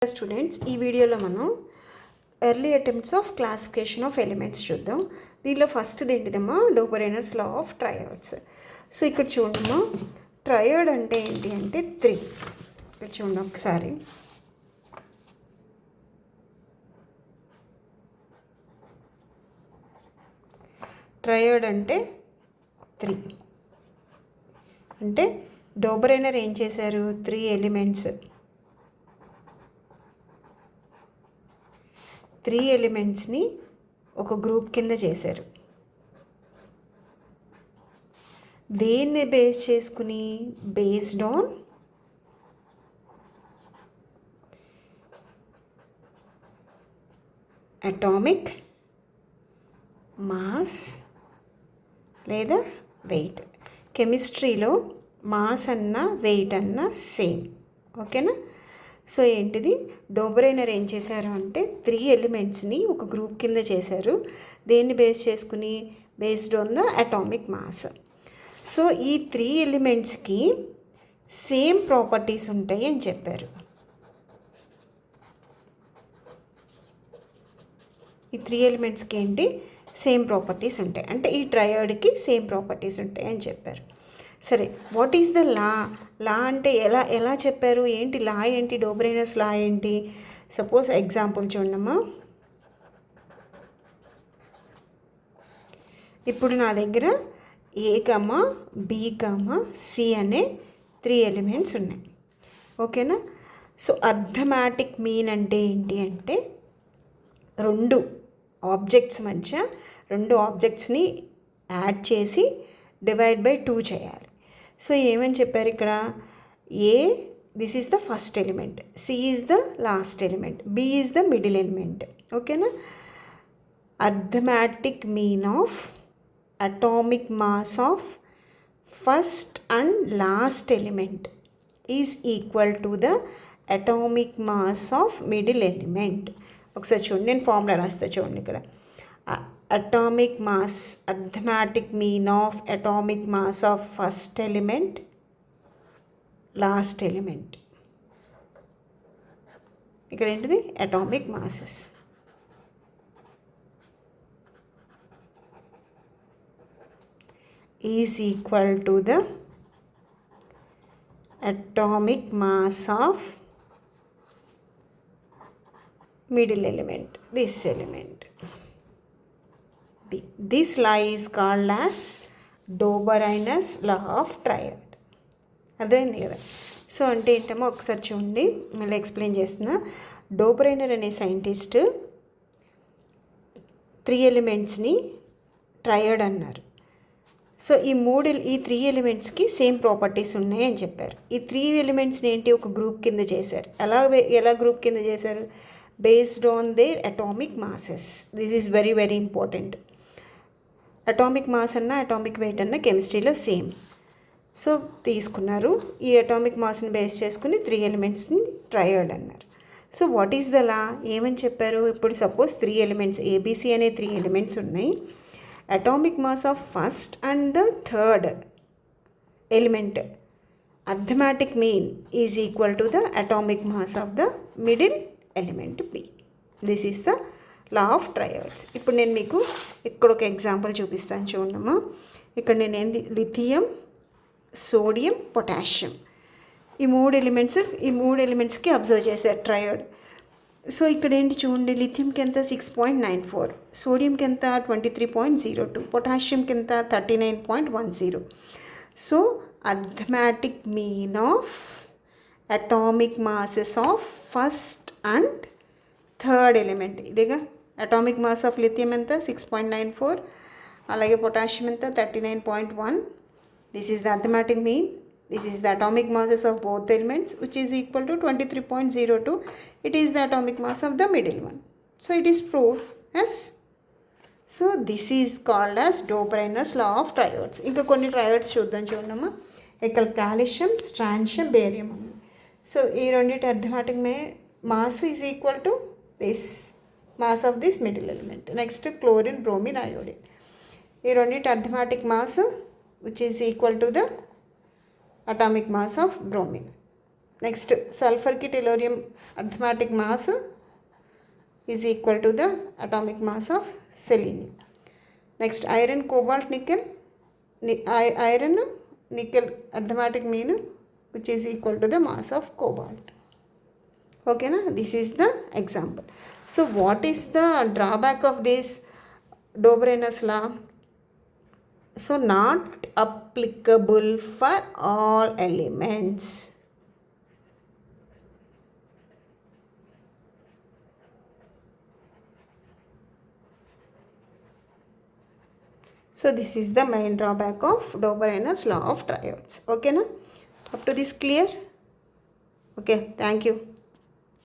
Students, ఈ వీడియోలో మనం early attempts of classification of elements చూద్దాం. దీనిలో ఫస్ట్ది ఏంటిదమ్మా, డోబెరెనర్స్ లా ఆఫ్ ట్రయాడ్స్. సో ఇక్కడ చూడమ్మా, ట్రయాడ్ అంటే ఏంటి అంటే 3. ఇక్కడ చూడండి ఒకసారి. ట్రయాడ్ అంటే 3 అంటే డోబెరెనర్ ఏం చేశారు, 3 ఎలిమెంట్స్ 3 ఎలిమెంట్స్ని ఒక గ్రూప్ కింద చేశారు. దేన్ని బేస్ చేసుకుని, బేస్డ్ ఆన్ అటామిక్ మాస్ లేదా వెయిట్. కెమిస్ట్రీలో మాస్ అన్న వెయిట్ అన్న సేమ్, ఓకేనా. సో ఏంటిది, డోబెరెనర్ ఏం చేశారు అంటే 3 ఎలిమెంట్స్ని ఒక గ్రూప్ కింద చేశారు. దేన్ని బేస్ చేసుకుని, based on the atomic mass. So ఈ 3 ఎలిమెంట్స్కి సేమ్ ప్రాపర్టీస్ ఉంటాయి అని చెప్పారు. ఈ 3 ఎలిమెంట్స్కి ఏంటి, సేమ్ ప్రాపర్టీస్ ఉంటాయి, అంటే ఈ ట్రయాడ్కి సేమ్ ప్రాపర్టీస్ ఉంటాయి అని చెప్పారు. సరే, వాట్ ఈస్ ద లా? లా అంటే ఎలా చెప్పారు, ఏంటి లా, ఏంటి డోబెరెనర్స్ లా ఏంటి? సపోజ్ ఎగ్జాంపుల్ చూడమ్మా. ఇప్పుడు నా దగ్గర ఏ కామా బి కామా సి అనే 3 ఎలిమెంట్స్ ఉన్నాయి, ఓకేనా. సో అర్థమాటిక్ మీన్ అంటే ఏంటి అంటే, 2 ఆబ్జెక్ట్స్ మధ్య 2 ఆబ్జెక్ట్స్ని యాడ్ చేసి డివైడ్ బై 2 చేయాలి. సో ఏమని చెప్పారు ఇక్కడ, A this is the first element, C is the last element, B is the middle element, ఓకేనా. Arithmetic mean of atomic mass of first and last element is equal to the atomic mass of middle element. ఒకసారి చూడండి, నేను formula రాస్తా చూడండి ఇక్కడ. Atomic mass, arithmetic mean of atomic mass of first element, last element. ఇక్కడ ఏంటిది, atomic masses. Is equal to the atomic mass of middle element, this element B. This law is called as Doberener's law of triad. అర్థమైంది కదా. So అంటే ఏంటమ్మో ఒకసారి చూడండి, మళ్ళీ explain చేస్తున్నా. డోబెరెనర్ అనే సైంటిస్ట్ 3 ఎలిమెంట్స్ని ట్రయాడ్ అన్నారు. సో ఈ 3 ఎలిమెంట్స్కి సేమ్ ప్రాపర్టీస్ ఉన్నాయి అని చెప్పారు. ఈ 3 ఎలిమెంట్స్ని ఏంటి, ఒక గ్రూప్ కింద చేశారు. ఎలా గ్రూప్ కింద చేశారు, based on their atomic masses. This is very very important. Atomic mass అన్న అటామిక్ వెయిట్ అన్న కెమిస్ట్రీలో సేమ్. సో తీసుకున్నారు, ఈ అటామిక్ మాస్ని బేస్ చేసుకుని 3 ఎలిమెంట్స్ని ట్రయాడ్ అన్నారు. సో వాట్ ఈస్ ద లా, ఏమని చెప్పారు. ఇప్పుడు సపోజ్ 3 ఎలిమెంట్స్ ఏబిసి అనే 3 ఎలిమెంట్స్ ఉన్నాయి. Atomic mass of first and the third element arithmetic mean is equal to the atomic mass of the middle element B. This is the law of triads. ఇప్పుడు నేను మీకు ఇక్కడ ఒక example చూపిస్తాను చూడమ్మా. ఇక్కడ నేను ఏంటి, లిథియం, సోడియం, పొటాషియం, ఈ 3 ఎలిమెంట్స్కి అబ్జర్వ్ చేశారు ట్రయాడ్. సో ఇక్కడ ఏంటి చూడండి, లిథియంకి ఎంత 6.94, సోడియంకి ఎంత 23.02, పొటాషియంకి ఎంత 39.10. So arithmetic mean of atomic masses of first and third element ఇదిగా. అటామిక్ మాస్ ఆఫ్ లిథియం ఎంత 6.94, అలాగే పొటాషియం ఎంత 39.1. This is the arithmetic mean. This is the atomic masses of both elements which is equal to 23.02. It is the atomic mass of the middle one. So it is proved yes. So this is called as Dobereiner's law of triads. ఇంకా కొన్ని triads చూద్దాం చూడమ్మా. ఇక్కడ calcium, strontium, barium ఉంది. So ఈ రెండింటి arithmetic mass is equal to this mass of this middle element. Next chlorine, bromine, iodine, ఈ రెండింటి arithmetic mass which is equal to the atomic mass of bromine. Next సల్ఫర్కి tellurium arithmetic mass is equal to the atomic mass of selenium. Next iron cobalt nickel, iron nickel arithmetic mean which is equal to the mass of cobalt. ఓకేనా, this is the example. So what is the drawback of this Dobereiner's law? So not applicable for all elements. So this is the main drawback of Dobereiner's law of triodes. Okay na? Up to this clear? Okay, thank you.